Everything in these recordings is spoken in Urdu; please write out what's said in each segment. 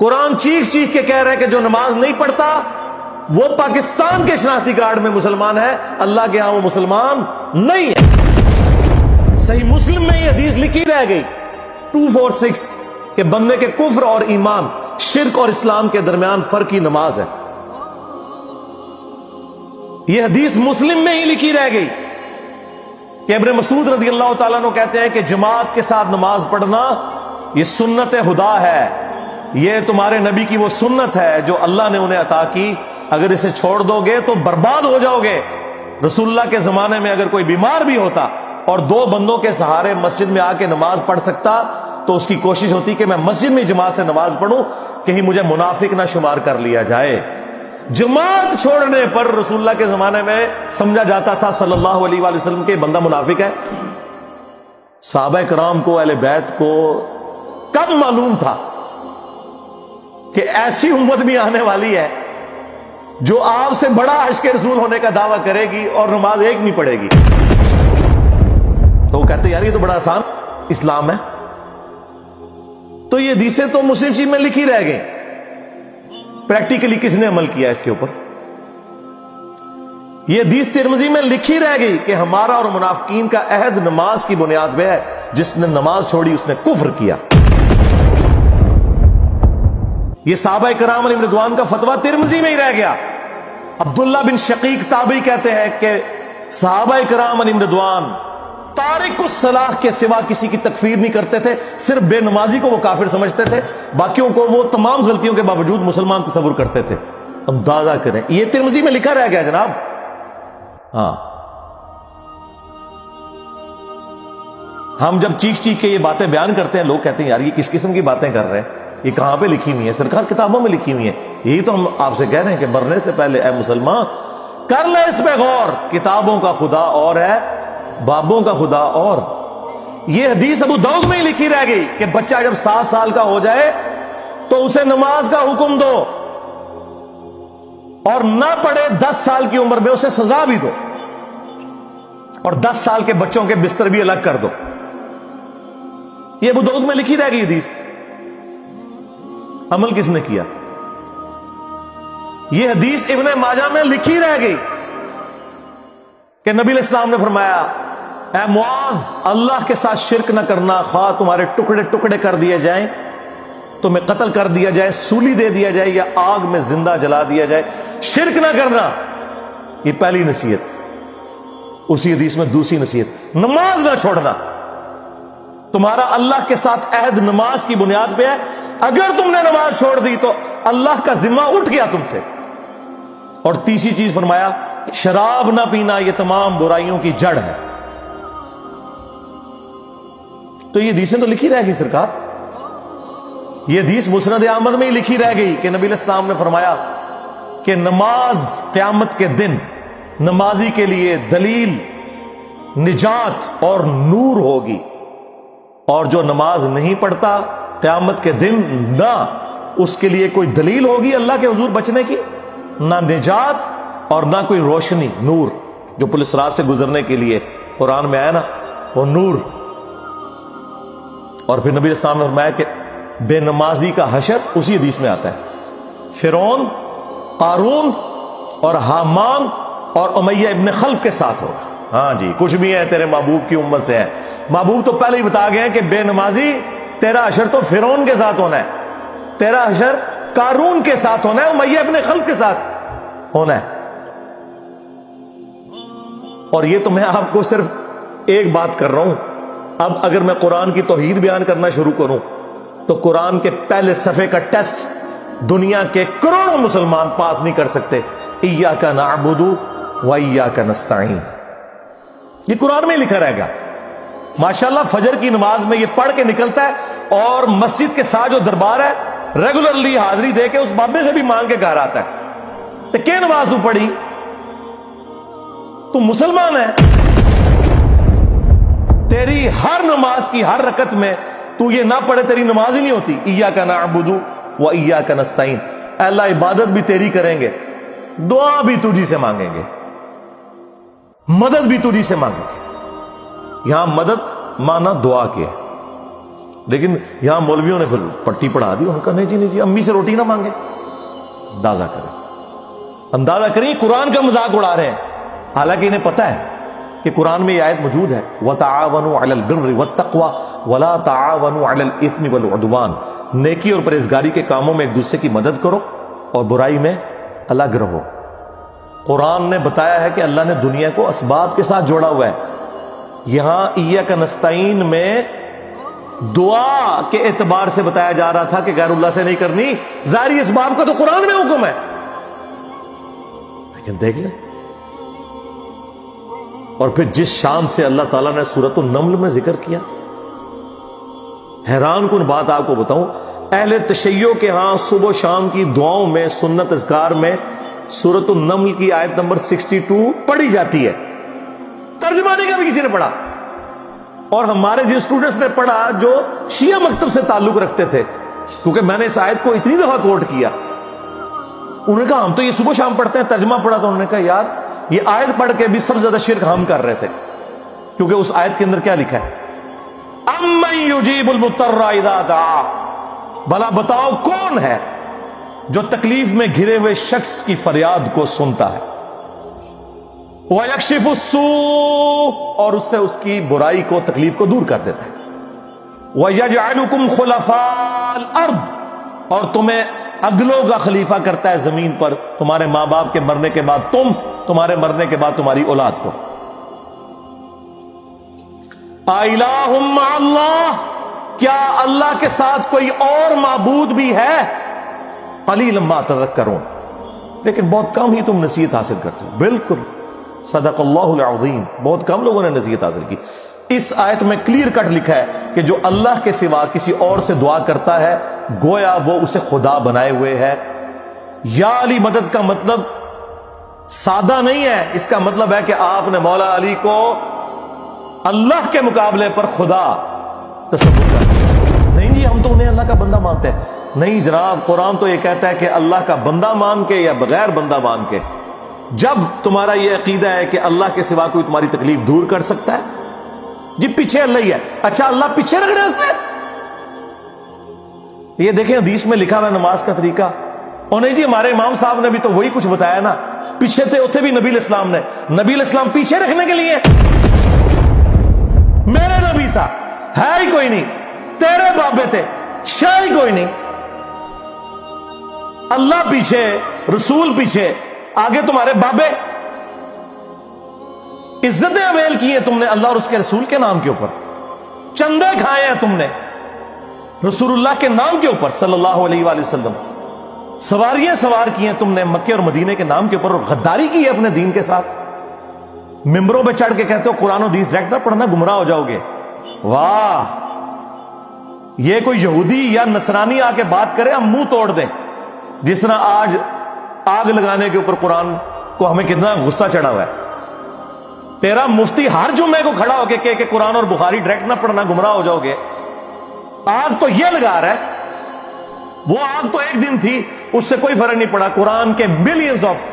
قرآن چیخ چیخ کے کہہ رہے ہیں کہ جو نماز نہیں پڑھتا وہ پاکستان کے شناختی کارڈ میں مسلمان ہے، اللہ کے ہاں وہ مسلمان نہیں ہے۔ صحیح مسلم میں یہ حدیث لکھی رہ گئی 246 کہ بندے کے کفر اور ایمان، شرک اور اسلام کے درمیان فرق کی نماز ہے۔ یہ حدیث مسلم میں ہی لکھی رہ گئی کہ ابن مسعود رضی اللہ تعالیٰ عنہ کہتے ہیں کہ جماعت کے ساتھ نماز پڑھنا یہ سنت خدا ہے، یہ تمہارے نبی کی وہ سنت ہے جو اللہ نے انہیں عطا کی، اگر اسے چھوڑ دو گے تو برباد ہو جاؤ گے۔ رسول اللہ کے زمانے میں اگر کوئی بیمار بھی ہوتا اور 2 بندوں کے سہارے مسجد میں آ کے نماز پڑھ سکتا تو اس کی کوشش ہوتی کہ میں مسجد میں جماعت سے نماز پڑھوں، کہیں مجھے منافق نہ شمار کر لیا جائے۔ جماعت چھوڑنے پر رسول اللہ کے زمانے میں سمجھا جاتا تھا صلی اللہ علیہ وآلہ وسلم کہ بندہ منافق ہے۔ صحابہ کرام کو، اہل بیت کو کب معلوم تھا کہ ایسی امت بھی آنے والی ہے جو آپ سے بڑا عشق رسول ہونے کا دعویٰ کرے گی اور نماز ایک نہیں پڑھے گی؟ تو وہ کہتے یار یہ تو بڑا آسان اسلام ہے۔ تو یہ حدیثیں تو مسلم شریف میں لکھی رہ گئی، پریکٹیکلی کس نے عمل کیا اس کے اوپر؟ یہ حدیث ترمذی میں لکھی رہ گئی کہ ہمارا اور منافقین کا عہد نماز کی بنیاد پہ ہے، جس نے نماز چھوڑی اس نے کفر کیا۔ یہ صحابہ کرام علیہ رضوان کا فتویٰ ترمذی میں ہی رہ گیا۔ عبداللہ بن شقیق تابعی کہتے ہیں کہ صحابہ کرام علیہ رضوان تارک الصلاح کے سوا کسی کی تکفیر نہیں کرتے تھے، صرف بے نمازی کو وہ کافر سمجھتے تھے، باقیوں کو وہ تمام غلطیوں کے باوجود مسلمان تصور کرتے تھے۔ اندازہ کریں، یہ ترمذی میں لکھا رہ گیا جناب۔ ہاں، ہم جب چیخ چیخ کے یہ باتیں بیان کرتے ہیں لوگ کہتے ہیں یار یہ کس قسم کی باتیں کر رہے ہیں، یہ کہاں پہ لکھی ہوئی ہے؟ سرکار کتابوں میں لکھی ہوئی ہے۔ یہی تو ہم آپ سے کہہ رہے ہیں کہ مرنے سے پہلے اے مسلمان کر لے اس پہ غور، کتابوں کا خدا اور ہے، بابوں کا خدا اور۔ یہ حدیث ابو داؤد میں ہی لکھی رہ گئی کہ بچہ جب 7 سال کا ہو جائے تو اسے نماز کا حکم دو، اور نہ پڑھے 10 سال کی عمر میں اسے سزا بھی دو، اور 10 سال کے بچوں کے بستر بھی الگ کر دو۔ یہ ابو داؤد میں لکھی رہ گئی حدیث، عمل کس نے کیا؟ یہ حدیث ابن ماجہ میں لکھی رہ گئی کہ نبی علیہ السلام نے فرمایا اے معاذ اللہ کے ساتھ شرک نہ کرنا، خواہ تمہارے ٹکڑے ٹکڑے کر دیے جائیں، تمہیں قتل کر دیا جائے، سولی دے دیا جائے، یا آگ میں زندہ جلا دیا جائے، شرک نہ کرنا۔ یہ پہلی نصیحت۔ اسی حدیث میں دوسری نصیحت، نماز نہ چھوڑنا۔ تمہارا اللہ کے ساتھ عہد نماز کی بنیاد پہ ہے، اگر تم نے نماز چھوڑ دی تو اللہ کا ذمہ اٹھ گیا تم سے۔ اور تیسری چیز فرمایا شراب نہ پینا، یہ تمام برائیوں کی جڑ ہے۔ تو یہ حدیثیں تو لکھی رہ گئی سرکار۔ یہ حدیث مسند احمد میں ہی لکھی رہ گئی کہ نبی علیہ السلام نے فرمایا کہ نماز قیامت کے دن نمازی کے لیے دلیل، نجات اور نور ہوگی، اور جو نماز نہیں پڑھتا قیامت کے دن نہ اس کے لیے کوئی دلیل ہوگی اللہ کے حضور بچنے کی، نہ نجات اور نہ کوئی روشنی، نور جو پولیس رات سے گزرنے کے لیے قرآن میں آیا نا، وہ نور۔ اور پھر نبی علیہ السلام نے فرمایا کہ بے نمازی کا حشر اسی حدیث میں آتا ہے، فرعون، قارون اور حامان اور امیہ ابن خلف کے ساتھ ہوگا۔ ہاں جی، کچھ بھی ہے تیرے محبوب کی امت سے ہے۔ محبوب تو پہلے ہی بتا گئے ہیں کہ بے نمازی تیرا حشر تو فرعون کے ساتھ ہونا ہے، تیرا حشر قارون کے ساتھ ہونا ہے، امیہ ابن خلف کے ساتھ ہونا ہے۔ اور یہ تو میں آپ کو صرف ایک بات کر رہا ہوں۔ اب اگر میں قرآن کی توحید بیان کرنا شروع کروں تو قرآن کے پہلے صفحے کا ٹیسٹ دنیا کے کروڑوں مسلمان پاس نہیں کر سکتے۔ ایاک نعبد و ایاک نستعین، یہ قرآن میں لکھا رہے گا۔ ماشاءاللہ فجر کی نماز میں یہ پڑھ کے نکلتا ہے، اور مسجد کے ساتھ جو دربار ہے ریگولرلی حاضری دے کے اس بابے سے بھی مانگ کے گھر آتا ہے۔ تو کیا نماز تو پڑھی؟ تو مسلمان ہے، تیری ہر نماز کی ہر رکعت میں تو یہ نہ پڑھے تیری نماز ہی نہیں ہوتی۔ ایاک نعبد و ایاک نستعین، اے اللہ عبادت بھی تیری کریں گے، دعا بھی تجھی سے مانگیں گے، مدد بھی تجھی سے مانگیں گے۔ یہاں مدد مانا دعا کے، لیکن یہاں مولویوں نے پھر پٹی پڑھا دی، انہوں نے کہا نہیں جی نہیں جی، امی سے روٹی نہ مانگے۔ اندازہ کریں قرآن کا مذاق اڑا رہے ہیں، حالانکہ انہیں پتہ ہے کہ قرآن میں یہ آیت موجود ہے وَتَعَاوَنُوا عَلَى الْبِرِّ وَالتَّقْوَى وَلَا تَعَاوَنُوا عَلَى الْإِثْمِ وَالْعُدْوَانِ، نیکی اور پرہیزگاری کے کاموں میں ایک دوسرے کی مدد کرو اور برائی میں الگ رہو۔ قرآن نے بتایا ہے کہ اللہ نے دنیا کو اسباب کے ساتھ جوڑا ہوا ہے۔ یہاں ایاک نستعین میں دعا کے اعتبار سے بتایا جا رہا تھا کہ غیر اللہ سے نہیں کرنی، ظاہری اسباب کا تو قرآن میں حکم ہے، لیکن دیکھ لیں۔ اور پھر جس شان سے اللہ تعالیٰ نے سورۃ النمل میں ذکر کیا، حیران کن بات آپ کو بتاؤں، اہل تشیع کے ہاں صبح و شام کی دعاؤں میں، سنت اذکار میں سورۃ النمل کی آیت نمبر 62 پڑھی جاتی ہے، ترجمہ نہیں کبھی کسی نے پڑھا۔ اور ہمارے جن اسٹوڈنٹس نے پڑھا جو شیعہ مکتب سے تعلق رکھتے تھے، کیونکہ میں نے اس آیت کو اتنی دفعہ کوٹ کیا، انہوں نے کہا ہم تو یہ صبح شام پڑھتے ہیں، ترجمہ پڑھا تو انہوں نے کہا یار یہ آیت پڑھ کے بھی سب سے زیادہ شرک ہم کر رہے تھے، کیونکہ اس آیت کے اندر کیا لکھا ہے؟ اَمَّن يُجِيبُ الْمُضْطَرَّ إِذَا دَعَا، بھلا بتاؤ کون ہے جو تکلیف میں گھرے ہوئے شخص کی فریاد کو سنتا ہے، وَيَكْشِفُ السُّوءَ، اور اس سے اس کی برائی کو، تکلیف کو دور کر دیتا ہے، وَيَجْعَلُكُمْ خُلَفَاءَ الْأَرْضِ، اور تمہیں اگلوں کا خلیفہ کرتا ہے زمین پر، تمہارے ماں باپ کے مرنے کے بعد تم، تمہارے مرنے کے بعد تمہاری اولاد کو۔ اَإِلَٰهٌ مَّعَ اللَّهِ، کیا اللہ کے ساتھ کوئی اور معبود بھی ہے؟ قَلِيلًا مَّا تَذَكَّرُونَ، لیکن بہت کم ہی تم نصیحت حاصل کرتے ہو۔ بالکل صدق اللہ العظیم، بہت کم لوگوں نے نصیحت حاصل کی۔ اس آیت میں کلیئر کٹ لکھا ہے کہ جو اللہ کے سوا کسی اور سے دعا کرتا ہے گویا وہ اسے خدا بنائے ہوئے ہے۔ یا علی مدد کا مطلب سادہ نہیں ہے، اس کا مطلب ہے کہ آپ نے مولا علی کو اللہ کے مقابلے پر خدا تصور کر دیا۔ نہیں جی ہم تو انہیں اللہ کا بندہ مانتے ہیں، نہیں جناب، قرآن تو یہ کہتا ہے کہ اللہ کا بندہ مان کے یا بغیر بندہ مان کے، جب تمہارا یہ عقیدہ ہے کہ اللہ کے سوا کوئی تمہاری تکلیف دور کر سکتا ہے، جی پیچھے اللہ ہی ہے، اچھا اللہ پیچھے رکھ رہے ہیں۔ یہ دیکھیں حدیث میں لکھا ہوا نماز کا طریقہ، اور نہیں جی ہمارے امام صاحب نے بھی تو وہی کچھ بتایا نا، پیچھے تھے اتنے بھی نبی علیہ السلام نے، نبی علیہ السلام پیچھے رکھنے کے لیے، میرے نبی سا ہے ہی کوئی نہیں، تیرے بابے تھے شاہ ہی کوئی نہیں، اللہ پیچھے، رسول پیچھے، آگے تمہارے بابے۔ عزتیں اویل کی ہیں تم نے اللہ اور اس کے رسول کے نام کے اوپر، چندے کھائے ہیں تم نے رسول اللہ کے نام کے اوپر صلی اللہ علیہ وآلہ وسلم، سواریاں سوار کی ہیں تم نے مکے اور مدینے کے نام کے اوپر، اور غداری کی ہے اپنے دین کے ساتھ، ممبروں پہ چڑھ کے کہتے ہو قرآن و حدیث ڈائریکٹ نہ پڑھنا گمراہ ہو جاؤ گے۔ واہ، یہ کوئی یہودی یا نصرانی آ کے بات کرے ہم منہ توڑ دیں، جس طرح آج آگ لگانے کے اوپر قرآن کو ہمیں کتنا غصہ چڑھا ہوا ہے۔ تیرا مفتی ہر جمعے کو کھڑا ہو کے کہ قرآن اور بخاری ڈائریکٹ نہ پڑھنا گمراہ ہو جاؤ گے، آگ تو یہ لگا رہا ہے، وہ آگ تو ایک دن تھی، اس سے کوئی فرق نہیں پڑا۔ قرآن کے ملینز آف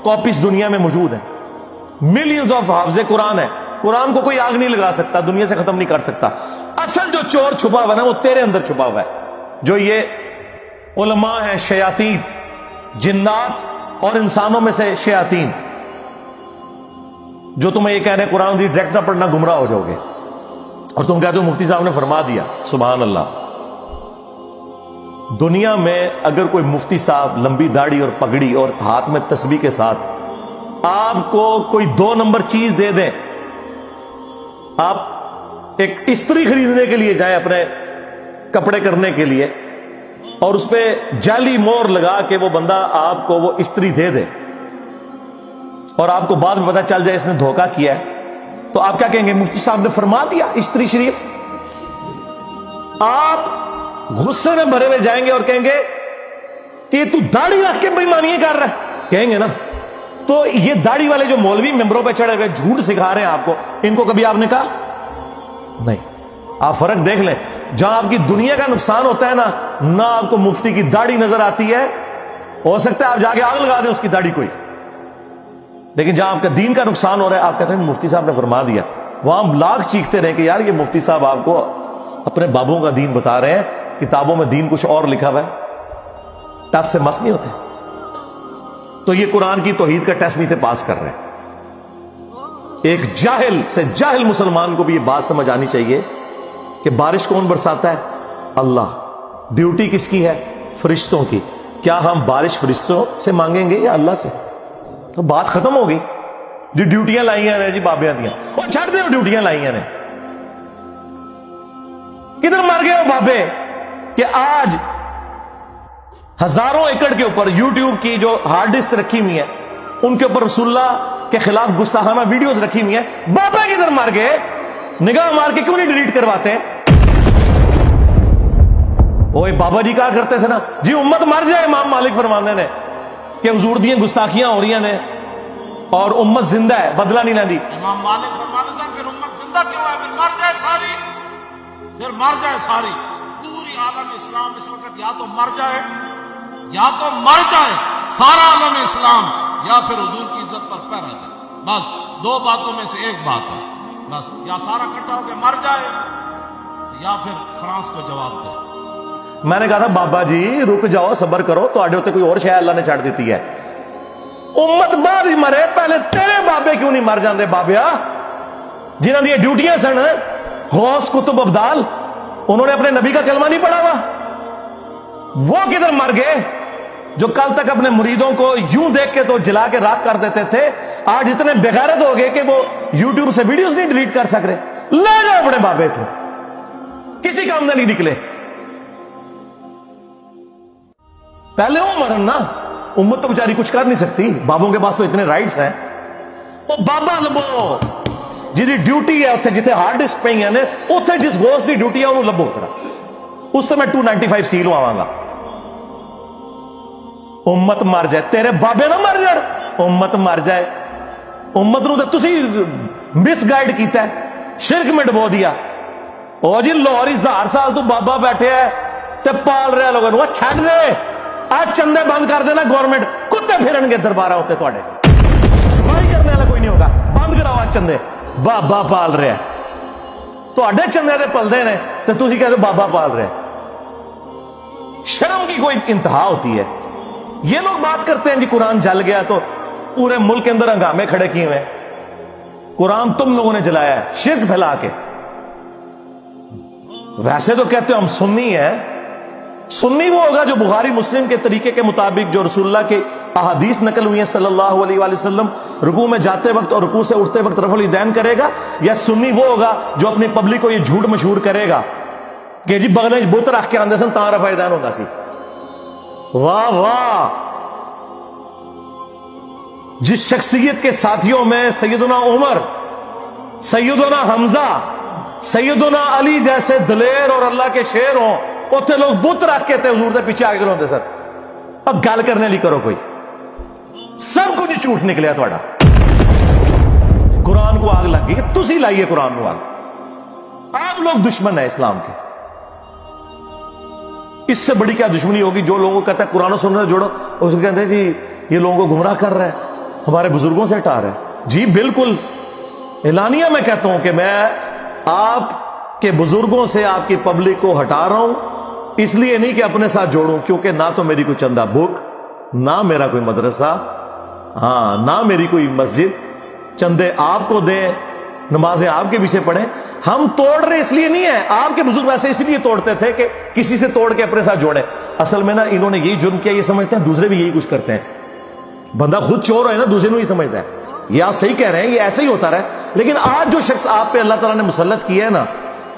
کاپیز دنیا میں موجود ہیں، ملینز آف حافظ قرآن ہے، قرآن کو کوئی آگ نہیں لگا سکتا، دنیا سے ختم نہیں کر سکتا۔ اصل جو چور چھپا ہوا ہے نا وہ تیرے اندر چھپا ہوا ہے، جو یہ علماء ہیں، شیاطین، جنات اور انسانوں میں سے شیاطین، جو تمہیں یہ کہہ رہے ہیں قرآن حدیث ڈائریکٹ نہ پڑھنا گمراہ ہو جاؤ گے، اور تم کہتے ہو مفتی صاحب نے فرما دیا۔ سبحان اللہ، دنیا میں اگر کوئی مفتی صاحب لمبی داڑھی اور پگڑی اور ہاتھ میں تسبیح کے ساتھ آپ کو کوئی 2 نمبر چیز دے دیں، آپ ایک استری خریدنے کے لیے جائیں اپنے کپڑے کرنے کے لیے، اور اس پہ جعلی مور لگا کے وہ بندہ آپ کو وہ استری دے دے، اور آپ کو بعد میں پتہ چل جائے اس نے دھوکہ کیا ہے، تو آپ کیا کہیں گے؟ مفتی صاحب نے فرما دیا استری شریف۔ آپ غصے میں بھرے ہوئے جائیں گے اور کہیں گے کہ تو داڑھی رکھ کے بےایمانیاں کر رہا ہے، کہیں گے نا۔ تو یہ داڑھی والے جو مولوی ممبروں پہ چڑھے ہوئے جھوٹ سکھا رہے ہیں آپ کو، ان کو کبھی آپ نے کہا نہیں؟ آپ فرق دیکھ لیں، جہاں آپ کی دنیا کا نقصان ہوتا ہے نا، نہ آپ کو مفتی کی داڑھی نظر آتی ہے، ہو سکتا ہے آپ جا کے آگ لگا دیں اس کی داڑھی کوئی، لیکن جہاں آپ کا دین کا نقصان ہو رہا ہے آپ کہتے ہیں مفتی صاحب نے فرما دیا، وہاں لاکھ چیختے رہے کہ یار یہ مفتی صاحب آپ کو اپنے بابوں کا دین بتا رہے ہیں، کتابوں میں دین کچھ اور لکھا ہوا ہے، ٹس سے مس نہیں ہوتے. تو یہ قرآن کی توحید کا ٹیسٹ نہیں تھے پاس کر رہے ہیں. ایک جاہل سے جاہل مسلمان کو بھی یہ بات سمجھ آنی چاہیے کہ بارش کون برساتا ہے؟ اللہ. ڈیوٹی کس کی ہے؟ فرشتوں کی. کیا ہم بارش فرشتوں سے مانگیں گے یا اللہ سے؟ تو بات ختم ہو گئی. جو ڈیوٹیاں لائیاں نے جی بابیاں دیا، اور چھڑ دے ڈیوٹیاں لائیاں نے. کدھر مر گئے وہ بابے کہ آج ہزاروں ایکڑ کے اوپر یوٹیوب کی جو ہارڈ ڈسک رکھی ہوئی ہے ان کے اوپر رسول اللہ کے خلاف گستاخانہ ویڈیوز رکھی ہوئی ہیں. بابا کدھر مر گئے؟ نگاہ مار کے کیوں نہیں ڈیلیٹ کرواتے؟ اوے بابا جی کہا کرتے تھے نا جی امت مر جائے، امام مالک فرماندے نے کہ حضور دی گستاخیاں ہو رہی ہیں اور امت زندہ ہے، بدلہ نہیں لیندی. امام مالک فرماتے ہیں پھر امت زندہ کیوں ہے؟ پھر مر جائے ساری، پھر مر جائے ساری. پوری عالم اسلام اس وقت یا تو مر جائے، یا تو مر جائے سارا عالم اسلام، یا پھر حضور کی عزت پر پیر رہ جائے. بس دو باتوں میں سے ایک بات ہے. بس یا سارا اکٹھا ہو کے مر جائے یا پھر فرانس کو جواب دے. میں نے کہا تھا بابا جی رک جاؤ، صبر کرو، تو آڈے ہوتے کوئی اور شے اللہ نے چھاڑ دیتی ہے. امت بعد ہی مرے، پہلے تیرے بابے کیوں نہیں مر جاندے بابیا جنہاں دی ڈیوٹیاں سن؟ غوث کتب ابدال، انہوں نے اپنے نبی کا کلمہ نہیں پڑھا ہوا؟ وہ کدھر مر گئے جو کل تک اپنے مریدوں کو یوں دیکھ کے تو جلا کے راکھ کر دیتے تھے، آج اتنے بغیرت ہو گئے کہ وہ یوٹیوب سے ویڈیوز نہیں ڈیلیٹ کر سک رہے. لے جاؤ اپنے بابے تو، کسی کام میں نہیں نکلے. پہلے وہ مرن نا، امت تو بیچاری کچھ کر نہیں سکتی، بابوں کے پاس تو اتنے رائٹس ہیں. وہ بابا لبو جی ڈیوٹی ہے اتنے جتنے ہارڈ ڈسک پہ ہیں اتنے جس غوث کی ڈیوٹی ہے انہوں لبو اتنا، اس سے میں 295 سیل آواں گا. امت مر جائے، تیرے بابے نہ مر جائے، امت مر جائے. امت نو تو تسی مس گائیڈ کیتا ہے، شرک میں ڈبو دیا. او جی لاہور 1000 سال تو بابا بیٹھے ہے تے پال رہے لوگوں نو. چھڈ دے، آج چندے بند کر دینا گورنمنٹ، کتے پھرن گے دربارہ ہوتے تواڈے، صفائی کرنے والا کوئی نہیں ہوگا. بند کراؤ آج چندے، بابا پال رہے ہیں. تواڈے چندے تے پلدے نے تے تسی کہتے بابا پال رہے. شرم کی کوئی انتہا ہوتی ہے. یہ لوگ بات کرتے ہیں جی قرآن جل گیا تو پورے ملک کے اندر ہنگامے کھڑے کیے ہوئے. قرآن تم لوگوں نے جلایا ہے شرک پھیلا کے. ویسے تو کہتے ہو ہم سنی ہیں. سنی وہ ہوگا جو بخاری مسلم کے طریقے کے مطابق جو رسول اللہ کے احادیث نقل ہوئی ہیں صلی اللہ علیہ وآلہ وسلم، رکوع میں جاتے وقت اور رکوع سے اٹھتے وقت رفع الیدین کرے گا. یا سنی وہ ہوگا جو اپنی پبلک کو یہ جھوٹ مشہور کرے گا کہ جی بغلے بت رکھ کے آندے سن تاں رفع الیدین ہوتا سی. واہ واہ. جس شخصیت کے ساتھیوں میں سیدنا عمر، سیدنا حمزہ، سیدنا علی جیسے دلیر اور اللہ کے شیر ہوں، اتنے لوگ بت رکھ کے حضور دے پیچھے آگے ہوتے سر. اب گل کرنے لی کرو کوئی، سب کچھ جھوٹ نکلیا تھوڑا. قرآن کو آگ لگ گئی کہ تسی لائیے قرآن کو آگ. آپ لوگ دشمن ہیں اسلام کے. اس سے بڑی کیا دشمنی ہوگی جو لوگوں کو کہتا ہے قرآن و سنت سے جوڑو، اس کو کہتے ہیں جی یہ لوگوں کو گمراہ کر رہا ہے، ہمارے بزرگوں سے ہٹا رہا ہے. جی بالکل اعلانیہ میں کہتا ہوں کہ میں آپ کے بزرگوں سے آپ کی پبلک کو ہٹا رہا ہوں، اس لیے نہیں کہ اپنے ساتھ جوڑوں، کیونکہ نہ تو میری کوئی چندہ بک، نہ میرا کوئی مدرسہ، ہاں نہ میری کوئی مسجد. چندے آپ کو دیں، نمازیں آپ کے پیچھے پڑھیں. ہم توڑ رہے اس لیے نہیں ہے، آپ کے بزرگ ویسے اس لیے توڑتے تھے کہ کسی سے توڑ کے اپنے ساتھ جوڑے. اصل میں نا انہوں نے یہی جرم کیا، یہ سمجھتے ہیں دوسرے بھی یہی کچھ کرتے ہیں. بندہ خود چور ہے نا، دوسرے کو ہی سمجھتا ہے. یہ آپ صحیح کہہ رہے ہیں، یہ ایسے ہی ہوتا رہا ہے. لیکن آج جو شخص آپ پہ اللہ تعالیٰ نے مسلط کیا ہے نا،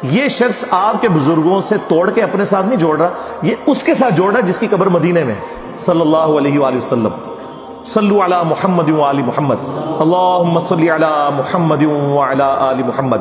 یہ شخص آپ کے بزرگوں سے توڑ کے اپنے ساتھ نہیں جوڑ رہا، یہ اس کے ساتھ جوڑ رہا ہے جس کی قبر مدینے میں صلی اللہ علیہ وآلہ وسلم. صلو علی محمد وآل محمد، اللہم صلی علی محمد وعلی آل محمد.